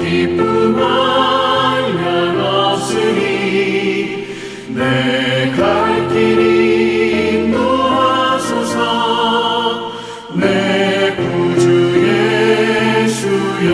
기쁨 한량없으니 내 갈 길이 인도하소서. 내 구주 예수여.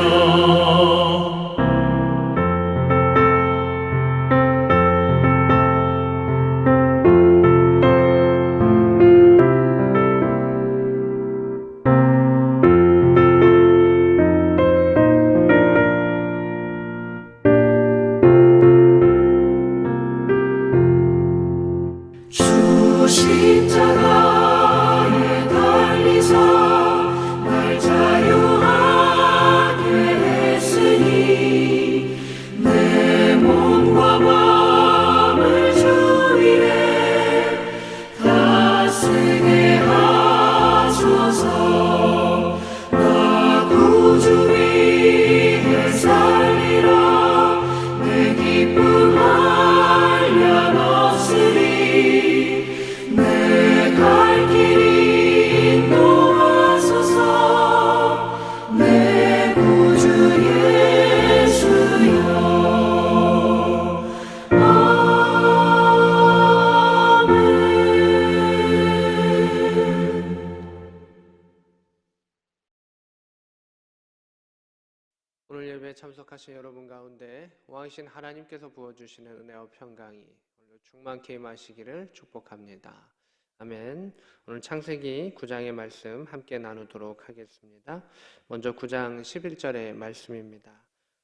십자가에 달리사 날 자유하게 했으니 내 몸과 마음을 주 위에 다 쓰게 하소서. 나 구주 위에 살리라. 내 기쁨 한량없으니 내 갈 길이 인도하소서. 내 구주 예수여. 아멘. 오늘 예배에 참석하신 여러분 가운데 왕이신 하나님께서 부어주시는 은혜와 평강이 오늘 충만케 임하시기를 축복합니다. 아멘. 오늘 창세기 9장의 말씀 함께 나누도록 하겠습니다. 먼저 9장 11절의 말씀입니다.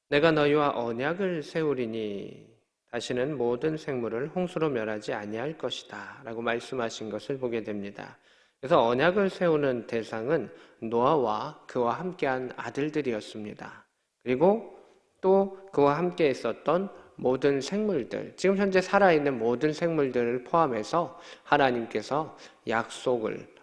내가 너희와 언약을 세우리니 다시는 모든 생물을 홍수로 멸하지 아니할 것이다 라고 말씀하신 것을 보게 됩니다. 그래서 언약을 세우는 대상은 노아와 그와 함께한 아들들이었습니다. 그리고 또 그와 함께 있었던 모든 생물들, 지금 현재 살아있는 모든 생물들을 포함해서 하나님께서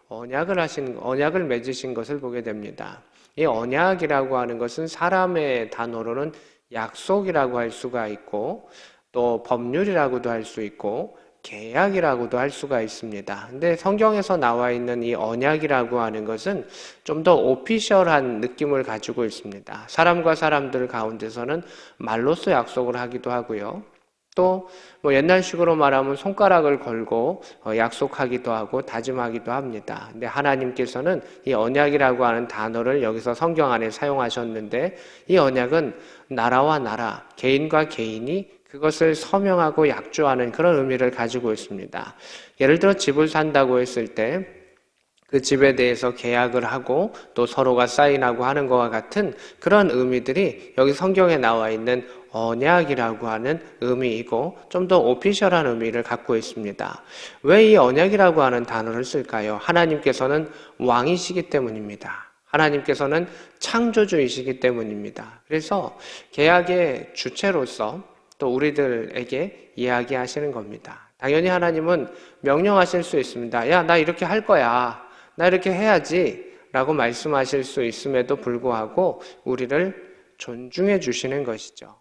언약을 맺으신 것을 보게 됩니다. 이 언약이라고 하는 것은 사람의 단어로는 약속이라고 할 수가 있고 또 법률이라고도 할 수 있고 계약이라고도 할 수가 있습니다. 근데 성경에서 나와 있는 이 언약이라고 하는 것은 좀 더 오피셜한 느낌을 가지고 있습니다. 사람과 사람들 가운데서는 말로써 약속을 하기도 하고요. 또 옛날식으로 말하면 손가락을 걸고 약속하기도 하고 다짐하기도 합니다. 근데 하나님께서는 이 언약이라고 하는 단어를 여기서 성경 안에 사용하셨는데 이 언약은 나라와 나라, 개인과 개인이 그것을 서명하고 약조하는 그런 의미를 가지고 있습니다. 예를 들어 집을 산다고 했을 때 그 집에 대해서 계약을 하고 또 서로가 사인하고 하는 것과 같은 그런 의미들이 여기 성경에 나와 있는 언약이라고 하는 의미이고 좀 더 오피셜한 의미를 갖고 있습니다. 왜 이 언약이라고 하는 단어를 쓸까요? 하나님께서는 왕이시기 때문입니다. 하나님께서는 창조주이시기 때문입니다. 그래서 계약의 주체로서 또 우리들에게 이야기하시는 겁니다. 당연히 하나님은 명령하실 수 있습니다. 야, 나 이렇게 할 거야. 나 이렇게 해야지 라고 말씀하실 수 있음에도 불구하고 우리를 존중해 주시는 것이죠.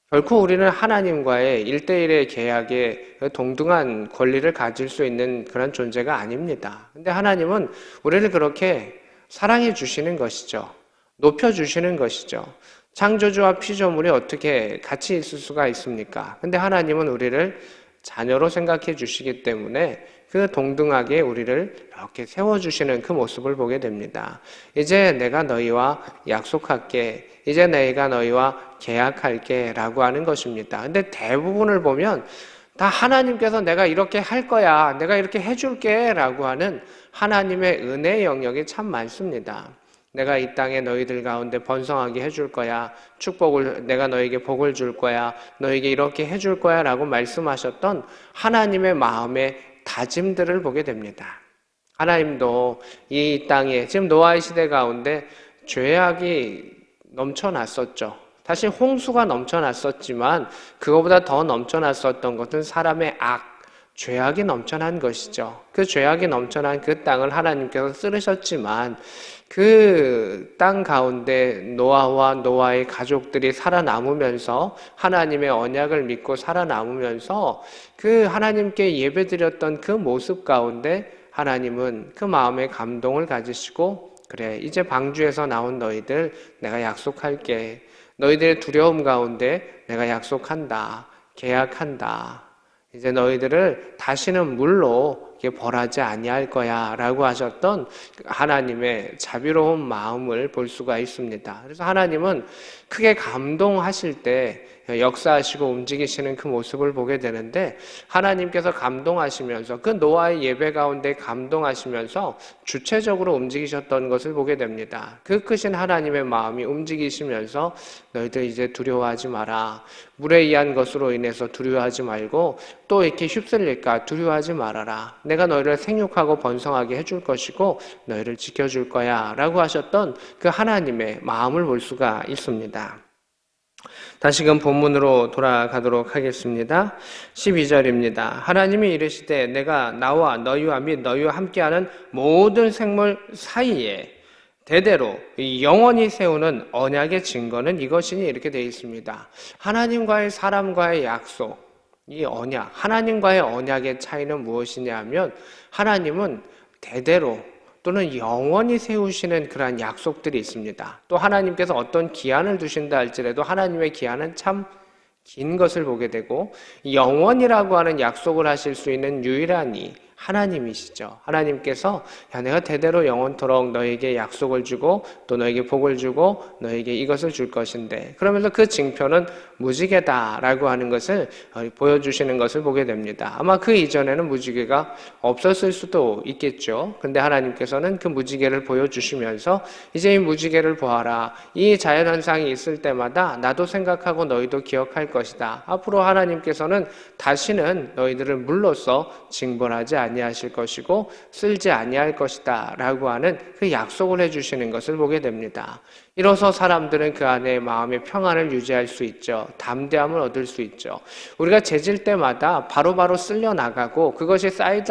결코 우리는 하나님과의 1대1의 계약에 동등한 권리를 가질 수 있는 그런 존재가 아닙니다. 근데 하나님은 우리를 그렇게 사랑해 주시는 것이죠. 높여 주시는 것이죠. 창조주와 피조물이 어떻게 같이 있을 수가 있습니까? 근데 하나님은 우리를 자녀로 생각해 주시기 때문에 그 동등하게 우리를 이렇게 세워주시는 그 모습을 보게 됩니다. 이제 내가 너희와 약속할게. 이제 내가 너희와 계약할게 라고 하는 것입니다. 근데 대부분을 보면 다 하나님께서 내가 이렇게 할 거야. 내가 이렇게 해줄게 라고 하는 하나님의 은혜의 영역이 참 많습니다. 내가 이 땅에 너희들 가운데 번성하게 해줄 거야. 내가 너에게 복을 줄 거야. 너에게 이렇게 해줄 거야 라고 말씀하셨던 하나님의 마음의 다짐들을 보게 됩니다. 하나님도 이 땅에 지금 노아의 시대 가운데 죄악이 넘쳐났었죠. 사실 홍수가 넘쳐났었지만 그거보다 더 넘쳐났었던 것은 사람의 죄악이 넘쳐난 것이죠. 그 죄악이 넘쳐난 그 땅을 하나님께서 쓰르셨지만 그 땅 가운데 노아와 노아의 가족들이 살아남으면서 하나님의 언약을 믿고 살아남으면서 그 하나님께 예배드렸던 그 모습 가운데 하나님은 그 마음에 감동을 가지시고 그래, 이제 방주에서 나온 너희들 내가 약속할게. 너희들의 두려움 가운데 내가 약속한다. 계약한다. 이제 너희들을 다시는 물로 벌하지 아니할 거야 라고 하셨던 하나님의 자비로운 마음을 볼 수가 있습니다. 그래서 하나님은 크게 감동하실 때 역사하시고 움직이시는 그 모습을 보게 되는데, 하나님께서 감동하시면서 그 노아의 예배 가운데 감동하시면서 주체적으로 움직이셨던 것을 보게 됩니다. 그 크신 하나님의 마음이 움직이시면서 너희들 이제 두려워하지 마라. 물에 의한 것으로 인해서 두려워하지 말고 또 이렇게 휩쓸릴까 두려워하지 말아라. 내가 너희를 생육하고 번성하게 해줄 것이고 너희를 지켜줄 거야 라고 하셨던 그 하나님의 마음을 볼 수가 있습니다. 다시금 본문으로 돌아가도록 하겠습니다. 12절입니다. 하나님이 이르시되 내가 나와 너희와 및 너희와 함께하는 모든 생물 사이에 대대로 영원히 세우는 언약의 증거는 이것이니, 이렇게 되어 있습니다. 하나님과의 사람과의 약속, 이 언약, 하나님과의 언약의 차이는 무엇이냐 하면, 하나님은 대대로 또는 영원히 세우시는 그러한 약속들이 있습니다. 또 하나님께서 어떤 기한을 두신다 할지라도 하나님의 기한은 참 긴 것을 보게 되고, 영원이라고 하는 약속을 하실 수 있는 유일한 이 하나님이시죠. 하나님께서 내가 대대로 영원토록 너에게 약속을 주고 또 너에게 복을 주고 너에게 이것을 줄 것인데, 그러면서 그 징표는 무지개다라고 하는 것을 보여주시는 것을 보게 됩니다. 아마 그 이전에는 무지개가 없었을 수도 있겠죠. 근데 하나님께서는 그 무지개를 보여주시면서 이제 이 무지개를 보아라. 이 자연현상이 있을 때마다 나도 생각하고 너희도 기억할 것이다. 앞으로 하나님께서는 다시는 너희들을 물로써 징벌하지 아니하실 것이고 쓸지 아니할 것이다 라고 하는 그 약속을 해주시는 것을 보게 됩니다. 이로써 사람들은 그 안에 마음의 평안을 유지할 수 있죠. 담대함을 얻을 수 있죠. 우리가 재질 때마다 바로바로 쓸려 나가고 그것이 쌓일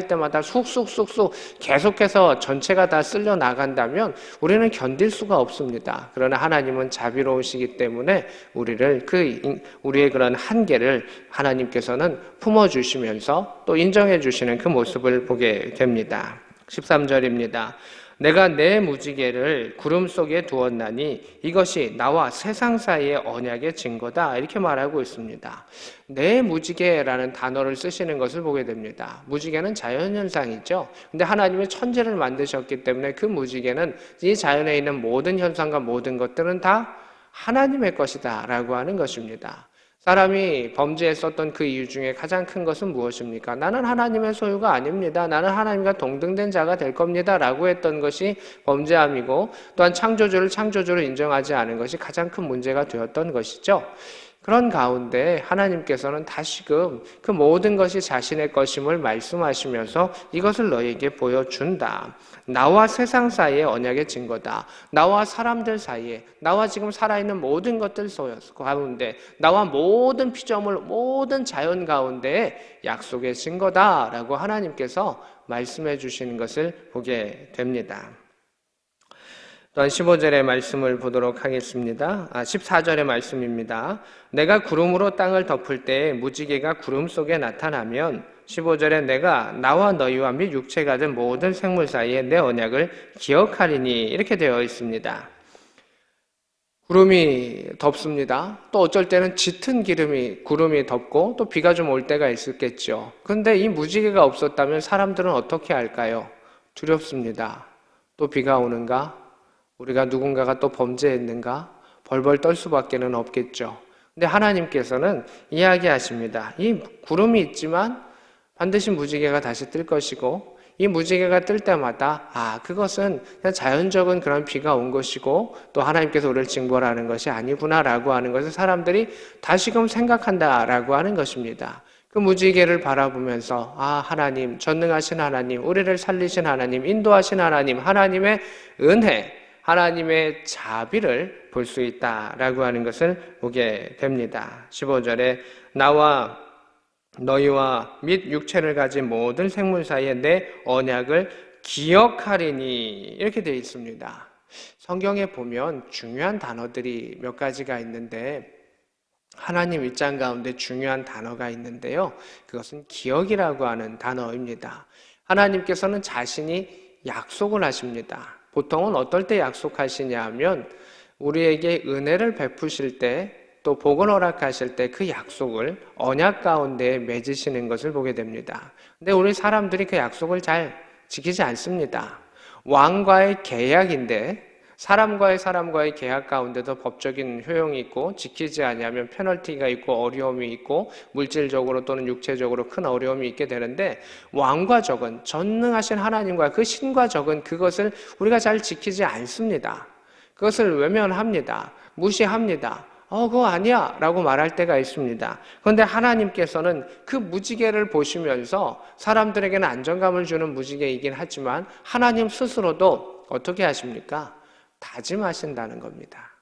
때마다 쑥쑥쑥쑥 계속해서 전체가 다 쓸려 나간다면 우리는 견딜 수가 없습니다. 그러나 하나님은 자비로우시기 때문에 우리의 그런 한계를 하나님께서는 품어주시면서 또 인정해 주시는 그 모습을 보게 됩니다. 13절입니다. 내가 내 무지개를 구름 속에 두었나니 이것이 나와 세상 사이의 언약의 증거다, 이렇게 말하고 있습니다. 내 무지개라는 단어를 쓰시는 것을 보게 됩니다. 무지개는 자연현상이죠. 근데 하나님이 천지를 만드셨기 때문에 그 무지개는 이 자연에 있는 모든 현상과 모든 것들은 다 하나님의 것이다 라고 하는 것입니다. 사람이 범죄했었던 그 이유 중에 가장 큰 것은 무엇입니까? 나는 하나님의 소유가 아닙니다. 나는 하나님과 동등된 자가 될 겁니다 라고 했던 것이 범죄함이고, 또한 창조주를 인정하지 않은 것이 가장 큰 문제가 되었던 것이죠. 그런 가운데 하나님께서는 다시금 그 모든 것이 자신의 것임을 말씀하시면서 이것을 너에게 보여준다. 나와 세상 사이의 언약의 증거다. 나와 사람들 사이에, 나와 지금 살아있는 모든 것들 가운데, 나와 모든 피조물, 모든 자연 가운데 약속의 증거다라고 하나님께서 말씀해 주시는 것을 보게 됩니다. 또한 15절의 말씀을 보도록 하겠습니다. 14절의 말씀입니다. 내가 구름으로 땅을 덮을 때 무지개가 구름 속에 나타나면, 15절에 내가 나와 너희와 및 육체가 된 모든 생물 사이에 내 언약을 기억하리니, 이렇게 되어 있습니다. 구름이 덮습니다. 또 어쩔 때는 짙은 구름이 덮고 또 비가 좀 올 때가 있었겠죠. 그런데 이 무지개가 없었다면 사람들은 어떻게 할까요? 두렵습니다. 또 비가 오는가? 우리가 누군가가 또 범죄했는가? 벌벌 떨 수밖에는 없겠죠. 근데 하나님께서는 이야기하십니다. 이 구름이 있지만 반드시 무지개가 다시 뜰 것이고, 이 무지개가 뜰 때마다 그것은 그냥 자연적인 그런 비가 온 것이고 또 하나님께서 우리를 징벌하는 것이 아니구나라고 하는 것을 사람들이 다시금 생각한다라고 하는 것입니다. 그 무지개를 바라보면서 하나님, 전능하신 하나님, 우리를 살리신 하나님, 인도하신 하나님, 하나님의 은혜, 하나님의 자비를 볼 수 있다라고 하는 것을 보게 됩니다. 15절에 나와 너희와 및 육체를 가진 모든 생물 사이에 내 언약을 기억하리니, 이렇게 되어 있습니다. 성경에 보면 중요한 단어들이 몇 가지가 있는데, 하나님 입장 가운데 중요한 단어가 있는데요, 그것은 기억이라고 하는 단어입니다. 하나님께서는 자신이 약속을 하십니다. 보통은 어떨 때 약속하시냐 하면 우리에게 은혜를 베푸실 때 또 복을 허락하실 때 그 약속을 언약 가운데 맺으시는 것을 보게 됩니다. 근데 우리 사람들이 그 약속을 잘 지키지 않습니다. 왕과의 계약인데 사람과의 계약 가운데도 법적인 효용이 있고 지키지 아니하면 페널티가 있고 어려움이 있고 물질적으로 또는 육체적으로 큰 어려움이 있게 되는데 왕과 적은 전능하신 하나님과 그 신과 적은 그것을 우리가 잘 지키지 않습니다. 그것을 외면합니다. 무시합니다. 그거 아니야 라고 말할 때가 있습니다. 그런데 하나님께서는 그 무지개를 보시면서 사람들에게는 안정감을 주는 무지개이긴 하지만 하나님 스스로도 어떻게 하십니까? 다짐하신다는 겁니다.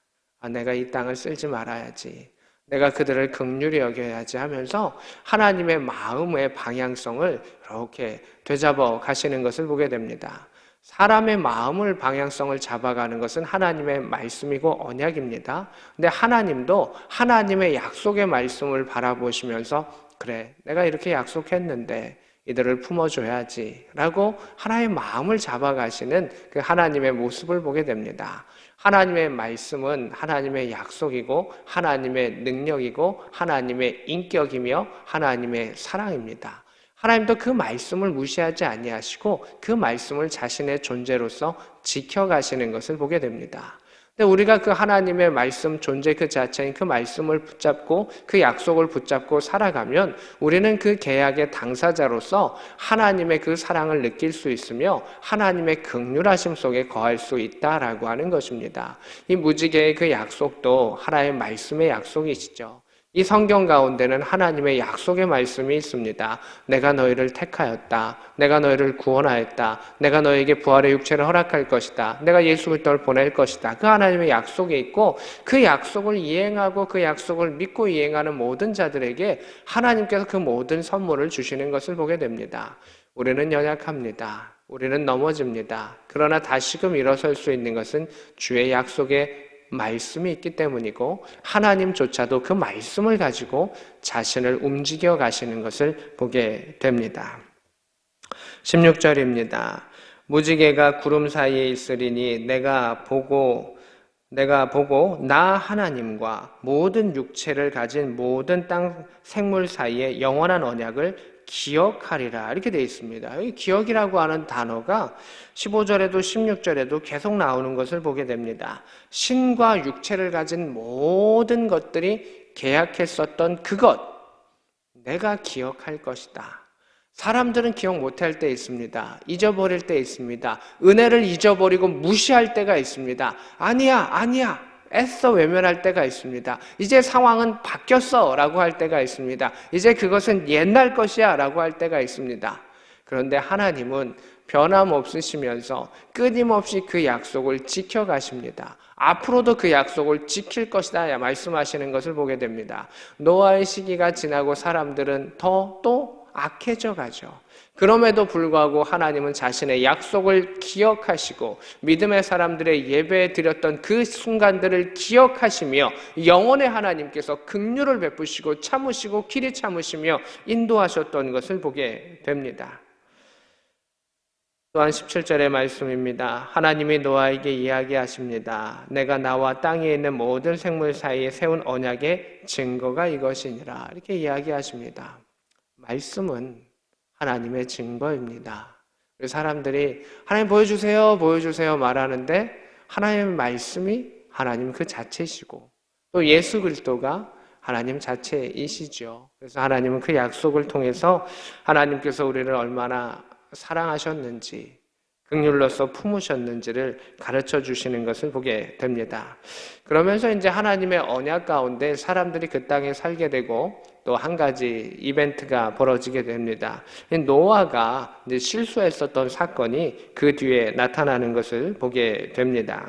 내가 이 땅을 쓸지 말아야지. 내가 그들을 긍휼히 여겨야지 하면서 하나님의 마음의 방향성을 이렇게 되잡아 가시는 것을 보게 됩니다. 사람의 마음을 방향성을 잡아가는 것은 하나님의 말씀이고 언약입니다. 근데 하나님도 하나님의 약속의 말씀을 바라보시면서 그래, 내가 이렇게 약속했는데 이들을 품어줘야지 라고 하나님의 마음을 잡아가시는 그 하나님의 모습을 보게 됩니다. 하나님의 말씀은 하나님의 약속이고 하나님의 능력이고 하나님의 인격이며 하나님의 사랑입니다. 하나님도 그 말씀을 무시하지 아니하시고 그 말씀을 자신의 존재로서 지켜가시는 것을 보게 됩니다. 근데 우리가 그 하나님의 말씀 존재 그 자체인 그 말씀을 붙잡고 그 약속을 붙잡고 살아가면 우리는 그 계약의 당사자로서 하나님의 그 사랑을 느낄 수 있으며 하나님의 긍휼하심 속에 거할 수 있다라고 하는 것입니다. 이 무지개의 그 약속도 하나님의 말씀의 약속이시죠. 이 성경 가운데는 하나님의 약속의 말씀이 있습니다. 내가 너희를 택하였다. 내가 너희를 구원하였다. 내가 너희에게 부활의 육체를 허락할 것이다. 내가 예수 그리스도를 보낼 것이다. 그 하나님의 약속이 있고 그 약속을 이행하고 그 약속을 믿고 이행하는 모든 자들에게 하나님께서 그 모든 선물을 주시는 것을 보게 됩니다. 우리는 연약합니다. 우리는 넘어집니다. 그러나 다시금 일어설 수 있는 것은 주의 약속의 말씀이 있기 때문이고 하나님조차도 그 말씀을 가지고 자신을 움직여 가시는 것을 보게 됩니다. 16절입니다. 무지개가 구름 사이에 있으리니 내가 보고 나 하나님과 모든 육체를 가진 모든 땅 생물 사이에 영원한 언약을 기억하리라 이렇게 되어 있습니다. 이 기억이라고 하는 단어가 15절에도 16절에도 계속 나오는 것을 보게 됩니다. 신과 육체를 가진 모든 것들이 계약했었던 그것 내가 기억할 것이다. 사람들은 기억 못할 때 있습니다. 잊어버릴 때 있습니다. 은혜를 잊어버리고 무시할 때가 있습니다. 아니야 애써 외면할 때가 있습니다. 이제 상황은 바뀌었어 라고 할 때가 있습니다. 이제 그것은 옛날 것이야 라고 할 때가 있습니다. 그런데 하나님은 변함없으시면서 끊임없이 그 약속을 지켜가십니다. 앞으로도 그 약속을 지킬 것이다 말씀하시는 것을 보게 됩니다. 노아의 시기가 지나고 사람들은 또 악해져 가죠. 그럼에도 불구하고 하나님은 자신의 약속을 기억하시고 믿음의 사람들의 예배에 드렸던 그 순간들을 기억하시며 영원의 하나님께서 긍휼을 베푸시고 참으시고 길이 참으시며 인도하셨던 것을 보게 됩니다. 또한 17절의 말씀입니다. 하나님이 노아에게 이야기하십니다. 내가 나와 땅에 있는 모든 생물 사이에 세운 언약의 증거가 이것이니라 이렇게 이야기하십니다. 말씀은 하나님의 증거입니다. 사람들이 하나님 보여주세요 말하는데 하나님의 말씀이 하나님 그 자체시고 또 예수 그리스도가 하나님 자체이시죠. 그래서 하나님은 그 약속을 통해서 하나님께서 우리를 얼마나 사랑하셨는지 긍휼로서 품으셨는지를 가르쳐 주시는 것을 보게 됩니다. 그러면서 이제 하나님의 언약 가운데 사람들이 그 땅에 살게 되고 또 한 가지 이벤트가 벌어지게 됩니다. 노아가 이제 실수했었던 사건이 그 뒤에 나타나는 것을 보게 됩니다.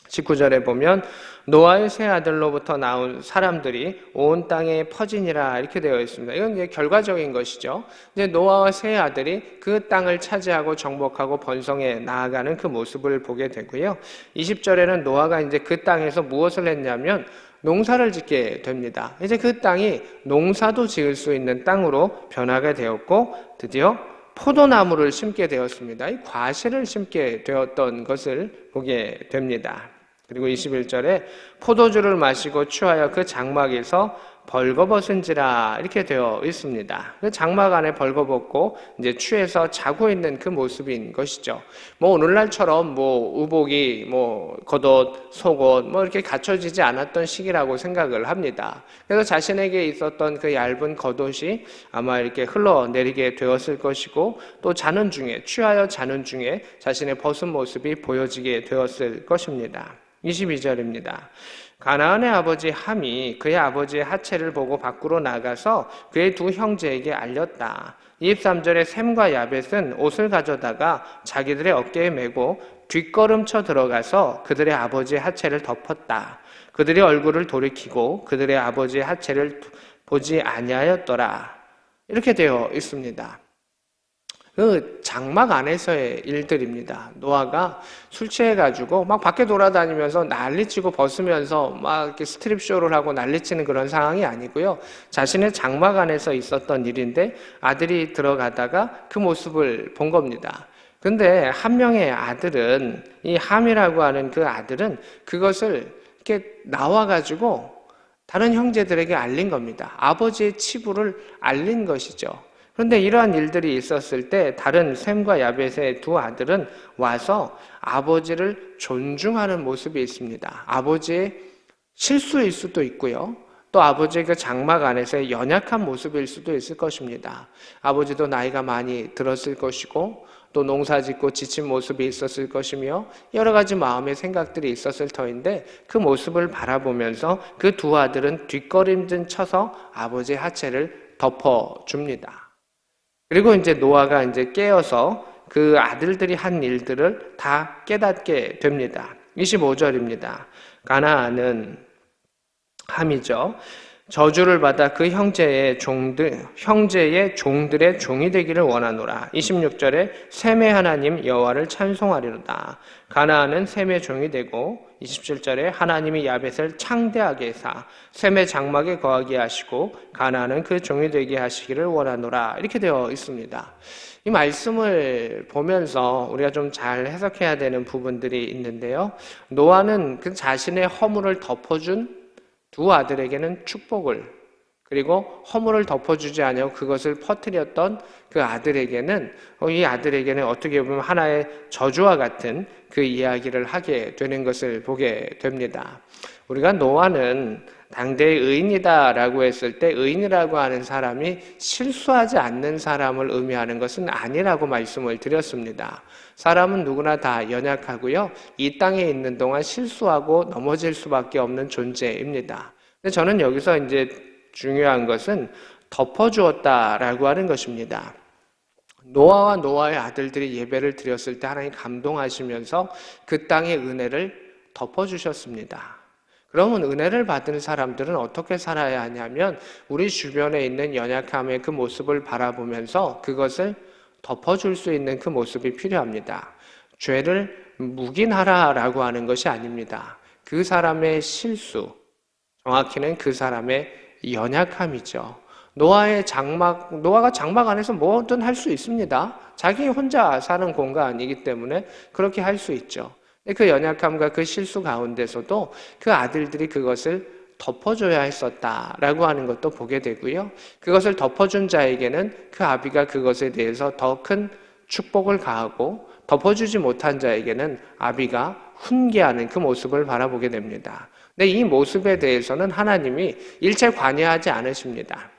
19절에 보면 노아의 세 아들로부터 나온 사람들이 온 땅에 퍼지니라 이렇게 되어 있습니다. 이건 이제 결과적인 것이죠. 이제 노아와 세 아들이 그 땅을 차지하고 정복하고 번성해 나아가는 그 모습을 보게 되고요. 20절에는 노아가 이제 그 땅에서 무엇을 했냐면 농사를 짓게 됩니다. 이제 그 땅이 농사도 지을 수 있는 땅으로 변하게 되었고 드디어 포도나무를 심게 되었습니다. 이 과실을 심게 되었던 것을 보게 됩니다. 그리고 21절에 포도주를 마시고 취하여 그 장막에서 벌거벗은지라 이렇게 되어 있습니다. 그 장막 안에 벌거벗고 이제 취해서 자고 있는 그 모습인 것이죠. 뭐 오늘날처럼 뭐 의복이 뭐 겉옷, 속옷 뭐 이렇게 갖춰지지 않았던 시기라고 생각을 합니다. 그래서 자신에게 있었던 그 얇은 겉옷이 아마 이렇게 흘러내리게 되었을 것이고 또 자는 중에 취하여 자는 중에 자신의 벗은 모습이 보여지게 되었을 것입니다. 22절입니다. 가나안의 아버지 함이 그의 아버지의 하체를 보고 밖으로 나가서 그의 두 형제에게 알렸다. 23절에 셈과 야벳은 옷을 가져다가 자기들의 어깨에 메고 뒷걸음쳐 들어가서 그들의 아버지의 하체를 덮었다. 그들이 얼굴을 돌이키고 그들의 아버지의 하체를 보지 아니하였더라. 이렇게 되어 있습니다. 그 장막 안에서의 일들입니다. 노아가 술 취해가지고 막 밖에 돌아다니면서 난리치고 벗으면서 막 이렇게 스트립쇼를 하고 난리치는 그런 상황이 아니고요. 자신의 장막 안에서 있었던 일인데 아들이 들어가다가 그 모습을 본 겁니다. 근데 한 명의 아들은, 이 함이라고 하는 그 아들은 그것을 이렇게 나와가지고 다른 형제들에게 알린 겁니다. 아버지의 치부를 알린 것이죠. 그런데 이러한 일들이 있었을 때 다른 셈과 야벳의 두 아들은 와서 아버지를 존중하는 모습이 있습니다. 아버지의 실수일 수도 있고요. 또 아버지의 그 장막 안에서의 연약한 모습일 수도 있을 것입니다. 아버지도 나이가 많이 들었을 것이고 또 농사짓고 지친 모습이 있었을 것이며 여러 가지 마음의 생각들이 있었을 터인데 그 모습을 바라보면서 그 두 아들은 뒷걸음질 쳐서 아버지의 하체를 덮어줍니다. 그리고 이제 노아가 이제 깨어서 그 아들들이 한 일들을 다 깨닫게 됩니다. 25절입니다. 가나안은 함이죠. 저주를 받아 그 형제의 종들의 종이 되기를 원하노라. 26절에 셈의 하나님 여호와를 찬송하리로다. 가나안은 셈의 종이 되고 27절에 하나님이 야벳을 창대하게 해사 셈의 장막에 거하게 하시고 가나안은 그 종이 되게 하시기를 원하노라. 이렇게 되어 있습니다. 이 말씀을 보면서 우리가 좀 잘 해석해야 되는 부분들이 있는데요. 노아는 그 자신의 허물을 덮어준 두 아들에게는 축복을, 그리고 허물을 덮어주지 않고 그것을 퍼뜨렸던 그 아들에게는 이 아들에게는 어떻게 보면 하나의 저주와 같은 그 이야기를 하게 되는 것을 보게 됩니다. 우리가 노아는 당대의 의인이다라고 했을 때 의인이라고 하는 사람이 실수하지 않는 사람을 의미하는 것은 아니라고 말씀을 드렸습니다. 사람은 누구나 다 연약하고요. 이 땅에 있는 동안 실수하고 넘어질 수밖에 없는 존재입니다. 근데 저는 여기서 이제 중요한 것은 덮어주었다라고 하는 것입니다. 노아와 노아의 아들들이 예배를 드렸을 때 하나님 감동하시면서 그 땅의 은혜를 덮어주셨습니다. 그러면 은혜를 받은 사람들은 어떻게 살아야 하냐면 우리 주변에 있는 연약함의 그 모습을 바라보면서 그것을 덮어줄 수 있는 그 모습이 필요합니다. 죄를 묵인하라라고 하는 것이 아닙니다. 그 사람의 실수, 정확히는 그 사람의 연약함이죠. 노아가 장막 안에서 뭐든 할 수 있습니다. 자기 혼자 사는 공간이기 때문에 그렇게 할 수 있죠. 그 연약함과 그 실수 가운데서도 그 아들들이 그것을 덮어줘야 했었다라고 하는 것도 보게 되고요. 그것을 덮어준 자에게는 그 아비가 그것에 대해서 더 큰 축복을 가하고 덮어주지 못한 자에게는 아비가 훈계하는 그 모습을 바라보게 됩니다. 근데 이 모습에 대해서는 하나님이 일체 관여하지 않으십니다.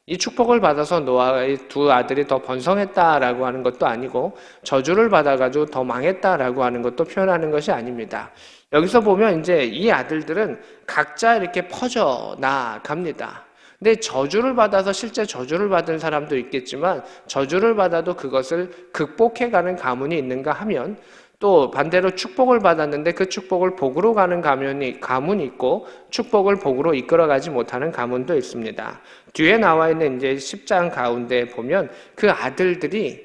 이 축복을 받아서 노아의 두 아들이 더 번성했다라고 하는 것도 아니고 저주를 받아가지고 더 망했다라고 하는 것도 표현하는 것이 아닙니다. 여기서 보면 이제 이 아들들은 각자 이렇게 퍼져 나갑니다. 근데 저주를 받아서 실제 저주를 받은 사람도 있겠지만 저주를 받아도 그것을 극복해가는 가문이 있는가 하면 또 반대로 축복을 받았는데 그 축복을 복으로 가는 가문이 있고 축복을 복으로 이끌어가지 못하는 가문도 있습니다. 뒤에 나와 있는 이제 10장 가운데 보면 그 아들들이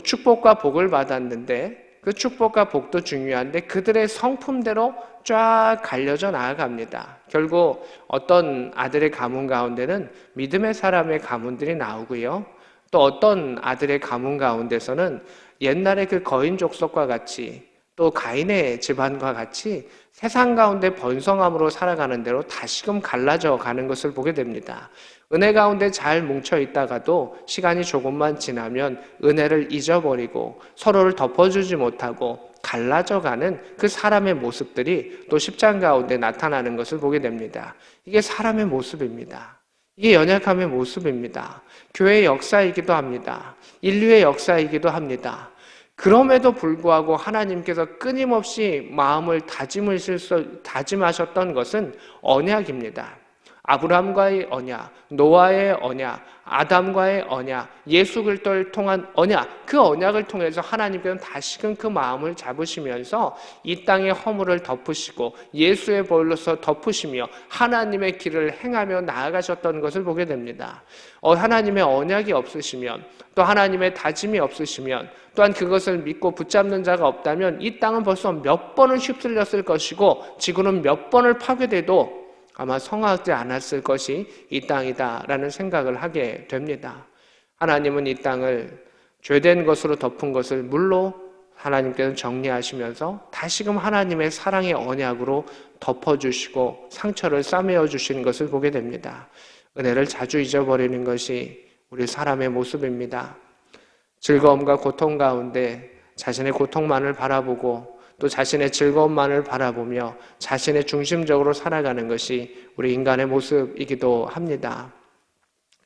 축복과 복을 받았는데 그 축복과 복도 중요한데 그들의 성품대로 쫙 갈려져 나아갑니다. 결국 어떤 아들의 가문 가운데는 믿음의 사람의 가문들이 나오고요. 또 어떤 아들의 가문 가운데서는 옛날에 그 거인 족속과 같이 또 가인의 집안과 같이 세상 가운데 번성함으로 살아가는 대로 다시금 갈라져 가는 것을 보게 됩니다. 은혜 가운데 잘 뭉쳐 있다가도 시간이 조금만 지나면 은혜를 잊어버리고 서로를 덮어주지 못하고 갈라져 가는 그 사람의 모습들이 또 십장 가운데 나타나는 것을 보게 됩니다. 이게 사람의 모습입니다. 이게 연약함의 모습입니다. 교회의 역사이기도 합니다. 인류의 역사이기도 합니다. 그럼에도 불구하고 하나님께서 끊임없이 마음을 다짐하셨던 것은 언약입니다. 아브라함과의 언약, 노아의 언약, 아담과의 언약, 예수 그리스도를 통한 언약, 그 언약을 통해서 하나님께서는 다시금 그 마음을 잡으시면서 이 땅의 허물을 덮으시고 예수의 보혈로서 덮으시며 하나님의 길을 행하며 나아가셨던 것을 보게 됩니다. 하나님의 언약이 없으시면, 또 하나님의 다짐이 없으시면, 또한 그것을 믿고 붙잡는 자가 없다면 이 땅은 벌써 몇 번을 휩쓸렸을 것이고 지구는 몇 번을 파괴돼도 아마 성하지 않았을 것이 이 땅이다라는 생각을 하게 됩니다. 하나님은 이 땅을 죄된 것으로 덮은 것을 물로 하나님께서 정리하시면서 다시금 하나님의 사랑의 언약으로 덮어주시고 상처를 싸매어 주시는 것을 보게 됩니다. 은혜를 자주 잊어버리는 것이 우리 사람의 모습입니다. 즐거움과 고통 가운데 자신의 고통만을 바라보고 또 자신의 즐거움만을 바라보며 자신의 중심적으로 살아가는 것이 우리 인간의 모습이기도 합니다.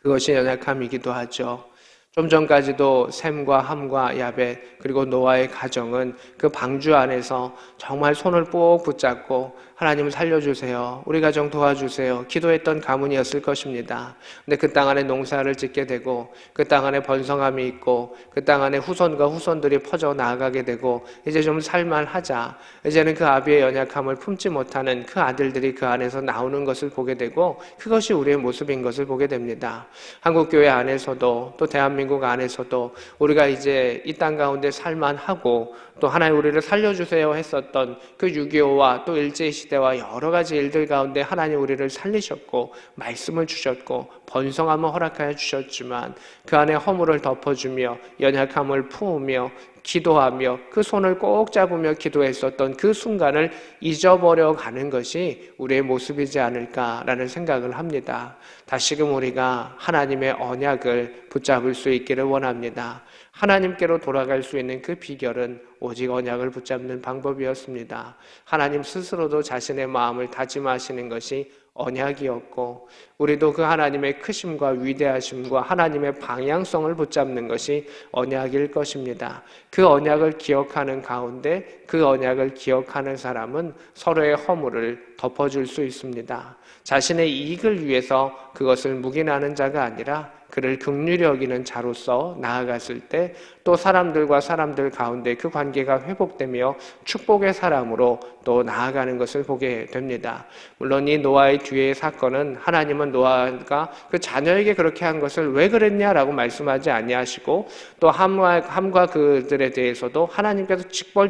그것이 연약함이기도 하죠. 좀 전까지도 셈과 함과 야벳 그리고 노아의 가정은 그 방주 안에서 정말 손을 꼭 붙잡고 하나님을 살려주세요, 우리 가정 도와주세요 기도했던 가문이었을 것입니다. 근데 그 땅 안에 농사를 짓게 되고 그 땅 안에 번성함이 있고 그 땅 안에 후손과 후손들이 퍼져 나아가게 되고 이제 좀 살만하자, 이제는 그 아비의 연약함을 품지 못하는 그 아들들이 그 안에서 나오는 것을 보게 되고 그것이 우리의 모습인 것을 보게 됩니다. 한국교회 안에서도 또 대한민국 안에서도 우리가 이제 이 땅 가운데 살만하고 또 하나님 우리를 살려주세요 했었던 그 6.25와 또 일제시대와 여러 가지 일들 가운데 하나님 우리를 살리셨고 말씀을 주셨고 번성함을 허락하여 주셨지만 그 안에 허물을 덮어주며 연약함을 품으며 기도하며 그 손을 꼭 잡으며 기도했었던 그 순간을 잊어버려 가는 것이 우리의 모습이지 않을까라는 생각을 합니다. 다시금 우리가 하나님의 언약을 붙잡을 수 있기를 원합니다. 하나님께로 돌아갈 수 있는 그 비결은 오직 언약을 붙잡는 방법이었습니다. 하나님 스스로도 자신의 마음을 다짐하시는 것이 언약이었고 우리도 그 하나님의 크심과 위대하심과 하나님의 방향성을 붙잡는 것이 언약일 것입니다. 그 언약을 기억하는 가운데 그 언약을 기억하는 사람은 서로의 허물을 덮어줄 수 있습니다. 자신의 이익을 위해서 그것을 묵인하는 자가 아니라 그를 긍휼히 여기는 자로서 나아갔을 때 또 사람들과 사람들 가운데 그 관계가 회복되며 축복의 사람으로 또 나아가는 것을 보게 됩니다. 물론 이 노아의 뒤의 사건은 하나님은 노아가 그 자녀에게 그렇게 한 것을 왜 그랬냐라고 말씀하지 아니하시고 또 함과 그들에 대해서도 하나님께서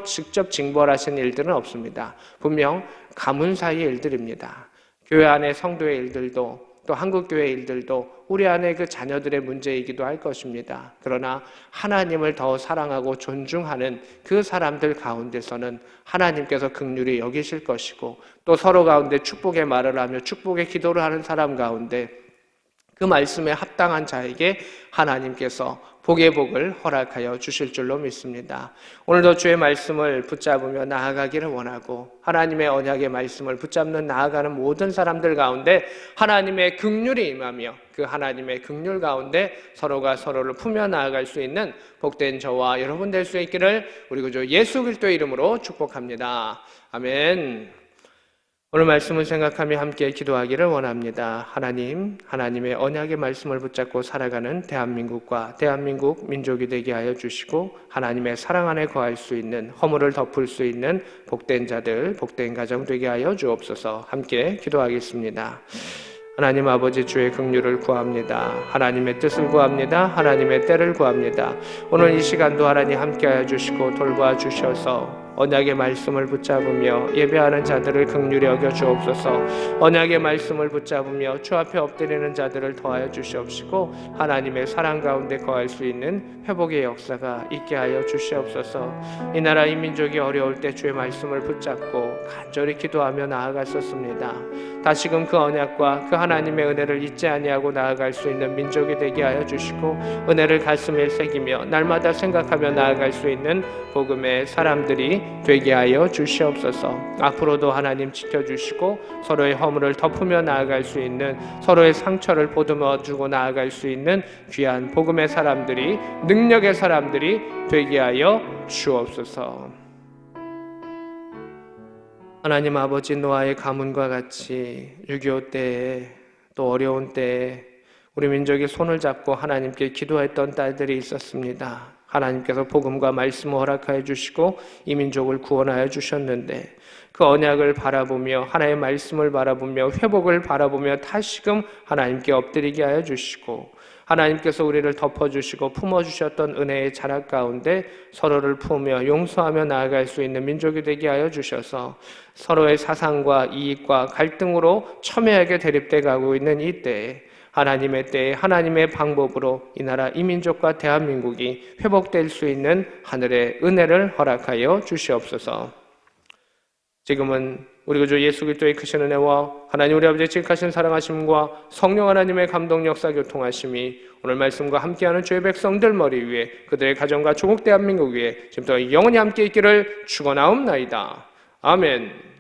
직접 징벌하신 일들은 없습니다. 분명 가문 사이의 일들입니다. 교회 안의 성도의 일들도 또 한국교회 일들도 우리 안에 그 자녀들의 문제이기도 할 것입니다. 그러나 하나님을 더 사랑하고 존중하는 그 사람들 가운데서는 하나님께서 긍휼히 여기실 것이고 또 서로 가운데 축복의 말을 하며 축복의 기도를 하는 사람 가운데 그 말씀에 합당한 자에게 하나님께서 복의 복을 허락하여 주실 줄로 믿습니다. 오늘도 주의 말씀을 붙잡으며 나아가기를 원하고 하나님의 언약의 말씀을 붙잡는 나아가는 모든 사람들 가운데 하나님의 긍휼이 임하며 그 하나님의 긍휼 가운데 서로가 서로를 품며 나아갈 수 있는 복된 저와 여러분 될 수 있기를 우리 구주 예수 그리스도의 이름으로 축복합니다. 아멘. 오늘 말씀을 생각하며 함께 기도하기를 원합니다. 하나님, 하나님의 언약의 말씀을 붙잡고 살아가는 대한민국과 대한민국 민족이 되게 하여 주시고 하나님의 사랑 안에 거할 수 있는 허물을 덮을 수 있는 복된 자들, 복된 가정 되게 하여 주옵소서. 함께 기도하겠습니다. 하나님 아버지 주의 긍휼을 구합니다. 하나님의 뜻을 구합니다. 하나님의 때를 구합니다. 오늘 이 시간도 하나님 함께하여 주시고 돌봐 주셔서 언약의 말씀을 붙잡으며 예배하는 자들을 긍휼히 여겨 주옵소서. 언약의 말씀을 붙잡으며 주 앞에 엎드리는 자들을 더하여 주시옵시고 하나님의 사랑 가운데 거할 수 있는 회복의 역사가 있게 하여 주시옵소서. 이 나라 이 민족이 어려울 때 주의 말씀을 붙잡고 간절히 기도하며 나아갔었습니다. 다시금 그 언약과 그 하나님의 은혜를 잊지 아니하고 나아갈 수 있는 민족이 되게 하여 주시고 은혜를 가슴에 새기며 날마다 생각하며 나아갈 수 있는 복음의 사람들이 되게 하여 주시옵소서. 앞으로도 하나님 지켜주시고 서로의 허물을 덮으며 나아갈 수 있는, 서로의 상처를 보듬어 주고 나아갈 수 있는 귀한 복음의 사람들이, 능력의 사람들이 되게 하여 주옵소서. 하나님 아버지, 노아의 가문과 같이 6.25 때에 또 어려운 때에 우리 민족이 손을 잡고 하나님께 기도했던 딸들이 있었습니다. 하나님께서 복음과 말씀을 허락하여 주시고 이 민족을 구원하여 주셨는데 그 언약을 바라보며 하나님의 말씀을 바라보며 회복을 바라보며 다시금 하나님께 엎드리게 하여 주시고 하나님께서 우리를 덮어주시고 품어주셨던 은혜의 자락 가운데 서로를 품으며 용서하며 나아갈 수 있는 민족이 되게 하여 주셔서 서로의 사상과 이익과 갈등으로 첨예하게 대립돼 가고 있는 이 때에 하나님의 때에 하나님의 방법으로 이 나라 이 민족과 대한민국이 회복될 수 있는 하늘의 은혜를 허락하여 주시옵소서. 지금은 우리 구주 예수 그리스도의 크신 은혜와 하나님 우리 아버지의 지극하신 사랑하심과 성령 하나님의 감동 역사 교통하심이 오늘 말씀과 함께하는 주의 백성들 머리 위에 그들의 가정과 조국 대한민국 위에 지금부터 영원히 함께 있기를 축원하옵나이다. 아멘.